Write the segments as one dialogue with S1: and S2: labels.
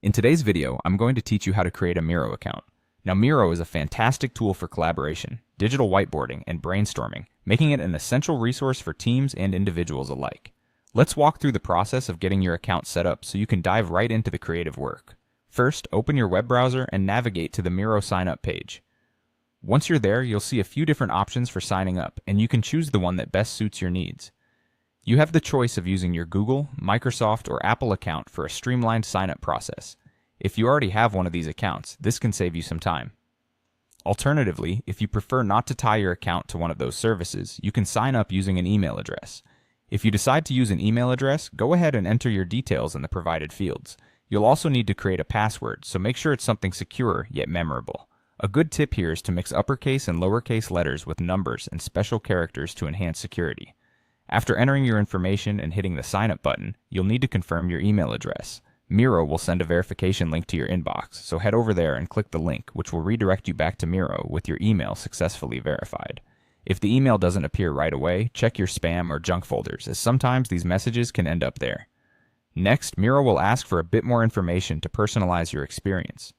S1: In today's video, I'm going to teach you how to create a Miro account. Now, Miro is a fantastic tool for collaboration, digital whiteboarding, and brainstorming, making it an essential resource for teams and individuals alike. Let's walk through the process of getting your account set up so you can dive right into the creative work. First, open your web browser and navigate to the Miro sign-up page. Once you're there, you'll see a few different options for signing up, and you can choose the one that best suits your needs. You have the choice of using your Google, Microsoft, or Apple account for a streamlined sign-up process. If you already have one of these accounts, this can save you some time. Alternatively, if you prefer not to tie your account to one of those services, you can sign up using an email address. If you decide to use an email address, go ahead and enter your details in the provided fields. You'll also need to create a password, so make sure it's something secure yet memorable. A good tip here is to mix uppercase and lowercase letters with numbers and special characters to enhance security. After entering your information and hitting the sign up button, you'll need to confirm your email address. Miro will send a verification link to your inbox, so head over there and click the link, which will redirect you back to Miro with your email successfully verified. If the email doesn't appear right away, check your spam or junk folders, as sometimes these messages can end up there. Next, Miro will ask for a bit more information to personalize your experience.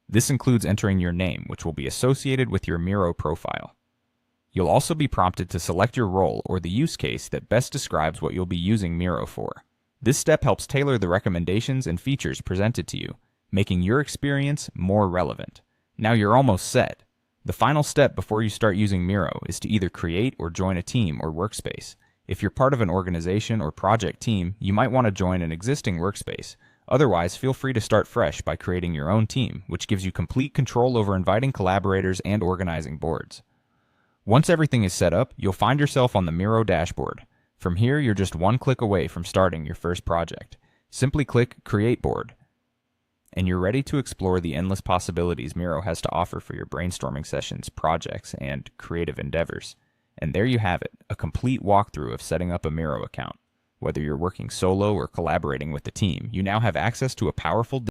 S1: This includes entering your name, which will be associated with your Miro profile. You'll also be prompted to select your role or the use case that best describes what you'll be using Miro for. This step helps tailor the recommendations and features presented to you, making your experience more relevant. Now you're almost set. The final step before you start using Miro is to either create or join a team or workspace. If you're part of an organization or project team, you might want to join an existing workspace. Otherwise, feel free to start fresh by creating your own team, which gives you complete control over inviting collaborators and organizing boards. Once everything is set up, you'll find yourself on the Miro dashboard. From here, you're just one click away from starting your first project. Simply click Create Board, and you're ready to explore the endless possibilities Miro has to offer for your brainstorming sessions, projects, and creative endeavors. And there you have it, a complete walkthrough of setting up a Miro account. Whether you're working solo or collaborating with a team, you now have access to a powerful